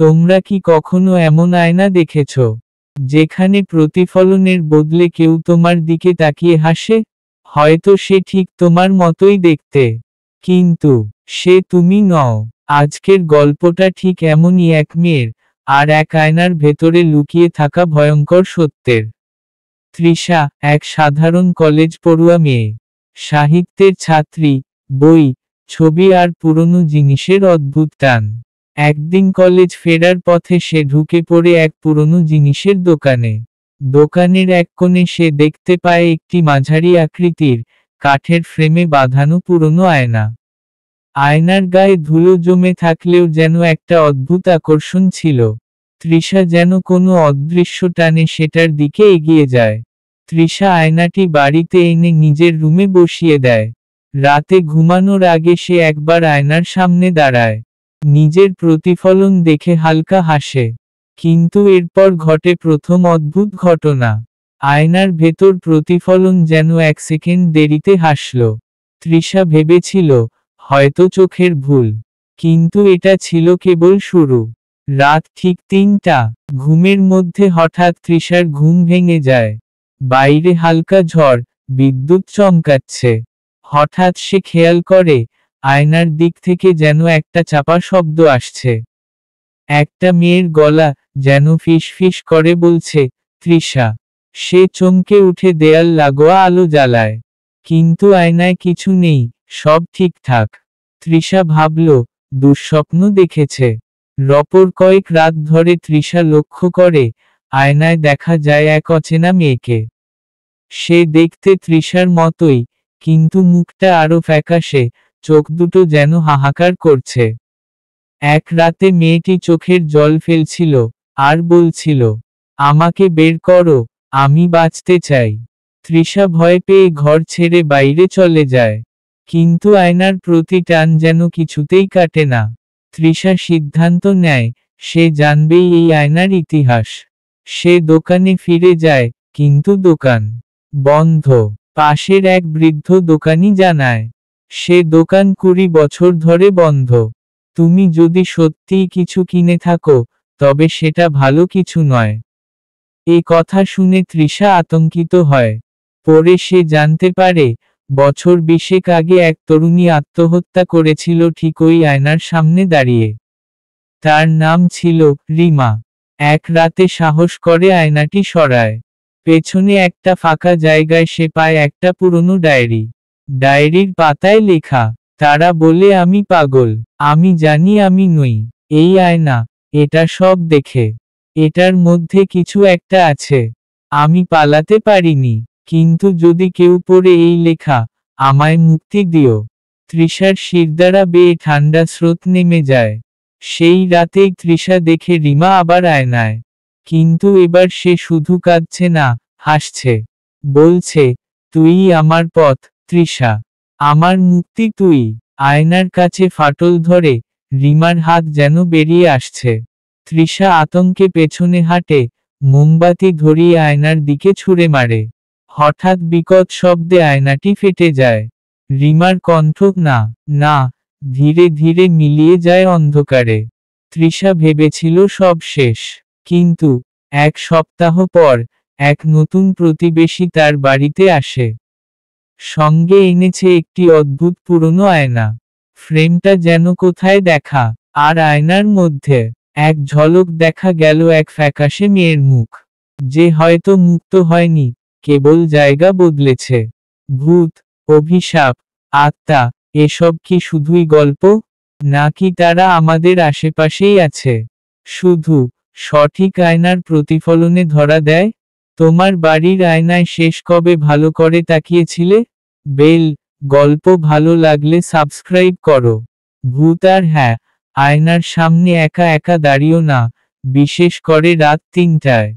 তোমরা কি কখনো এমন আয়না দেখেছ যেখানে প্রতিফলনের বদলে কেউ তোমার দিকে তাকিয়ে হাসে? হয়তো সে ঠিক তোমার মতোই দেখতে, কিন্তু সে তুমি নও। আজকের গল্পটা ঠিক এমনই এক মেয়ের আর এক আয়নার ভেতরে লুকিয়ে থাকা ভয়ঙ্কর সত্যের। তৃষা এক সাধারণ কলেজ পড়ুয়া মেয়ে, সাহিত্যের ছাত্রী, বই, ছবি আর পুরনো জিনিসের অদ্ভুত টান। একদিন কলেজ ফেরার পথে সে ঢুকে পড়ে এক পুরনো জিনিসের দোকানে। দোকানের এক কোণে সে দেখতে পায় একটি মাঝারি আকৃতির, কাঠের ফ্রেমে বাঁধানো পুরনো আয়না। আয়নার গায়ে ধুলো জমে থাকলেও যেন একটা অদ্ভুত আকর্ষণ ছিল। তৃষা যেন কোনো অদৃশ্য টানে সেটার দিকে এগিয়ে যায়। তৃষা আয়নাটি বাড়িতে এনে নিজের রুমে বসিয়ে দেয়। রাতে ঘুমানোর আগে সে একবার আয়নার সামনে দাঁড়ায়। নিজের প্রতিফলন দেখে হালকা হাসে। কিন্তু এরপর ঘটে প্রথম অদ্ভুত ঘটনা। আয়নার ভেতর প্রতিফলন যেন এক সেকেন্ড দেরিতে হাসল। তৃষা ভেবেছিল হয়তো চোখের ভুল, কিন্তু এটা ছিল কেবল শুরু। রাত ঠিক ৩টা, ঘুমের মধ্যে হঠাৎ তৃষার ঘুম ভেঙে যায়। বাইরে হালকা ঝড়, বিদ্যুৎ চমকাচ্ছে। হঠাৎ সে খেয়াল করে আয়নার দিক থেকে যেন একটা চাপা শব্দ আসছে। একটা মেয়ের গলা যেন ফিসফিস করে বলছে, তৃষা। সে চমকে উঠে দেয়াল লাগোয়া আলো জ্বালায়। কিন্তু আয়নায় কিছু নেই, সব ঠিকঠাক। তৃষা ভাবল দুঃস্বপ্ন দেখেছে। রপর কয়েক রাত ধরে তৃষা লক্ষ্য করে আয়নায় দেখা যায় এক অচেনা মেয়েকে। সে দেখতে তৃষার মতোই, কিন্তু মুখটা আরো ফ্যাকাশে, চোখ দুটো যেন হাহাকার করছে। এক রাতে মেয়েটি চোখের জল ফেলছিল আর বলছিল, আমাকে বের করো, আমি বাঁচতে চাই। তৃষা ভয় পেয়ে ঘর ছেড়ে বাইরে চলে যায়। কিন্তু আয়নার প্রতি টান যেন কিছুতেই কাটে না। তৃষা সিদ্ধান্ত নেয় সে জানবেই এই আয়নার ইতিহাস। সে দোকানে ফিরে যায়, কিন্তু দোকান বন্ধ। পাশের এক বৃদ্ধ দোকানি জানায়, সে দোকান ২০ বছর ধরে বন্ধ। তুমি যদি সত্যিই কিছু কিনে থাকো, তবে সেটা ভালো কিছু নয়। এ কথা শুনে তৃষা আতঙ্কিত হয়। পরে সে জানতে পারে বছর ২০ আগে এক তরুণী আত্মহত্যা করেছিল ঠিক ওই আয়নার সামনে দাঁড়িয়ে। তার নাম ছিল রিমা। এক রাতে সাহস করে আয়নাটি সরায়। পেছনে একটা ফাঁকা জায়গায় সে পায় একটা পুরনো ডায়েরি। ডায়েরির পাতায় লেখা, তারা বলে আমি পাগল, আমি জানি আমি নই। এই আয়না, এটা সব দেখে। এটার মধ্যে কিছু একটা আছে। আমি পালাতে পারিনি, কিন্তু যদি কেউ পড়ে এই লেখা, আমায় মুক্তি দিও। তৃষার শিরদাঁড়া বেয়ে ঠান্ডা স্রোত নেমে যায়। সেই রাতেই তৃষা দেখে রিমা আবার আয়নায়। কিন্তু এবার সে শুধু কাঁদছে না, হাসছে। বলছে, তুই আমার পথ, তৃষা। আমার মুক্তি তুই। আয়নার কাছে ফাটল ধরে, রিমার হাত যেন বেরিয়ে আসছে। তৃষা আতঙ্কে পেছনে হাঁটে, মোমবাতি ধরিয়ে আয়নার দিকে ছুঁড়ে মারে। হঠাৎ বিকট শব্দে আয়নাটি ফেটে যায়। রিমার কণ্ঠ না না ধীরে ধীরে মিলিয়ে যায় অন্ধকারে। তৃষা ভেবেছিল সব শেষ। কিন্তু ১ সপ্তাহ পর, এক নতুন প্রতিবেশী তার বাড়িতে আসে। সঙ্গে এনেছে একটি অদ্ভুত পুরনো আয়না। ফ্রেমটা যেন কোথায় দেখা, আর আয়নার মধ্যে এক ঝলক দেখা গেল এক ফ্যাকাশে মেয়ের মুখ, যে হয়তো মুক্ত হয়নি, কেবল জায়গা বদলেছে। ভূত, অভিশাপ, আত্মা, এসব কি শুধুই গল্প? নাকি তারা আমাদের আশেপাশেই আছে, শুধু সঠিক আয়নার প্রতিফলনে ধরা দেয়? তোমার বাড়ির আয়নায় শেষ কবে ভালো করে তাকিয়েছিলে? বেল গল্প ভালো লাগলে সাবস্ক্রাইব করো। ভূত আর হ্যাঁ, আয়নার সামনে একা একা দাঁড়িও না, বিশেষ করে রাত ৩টায়।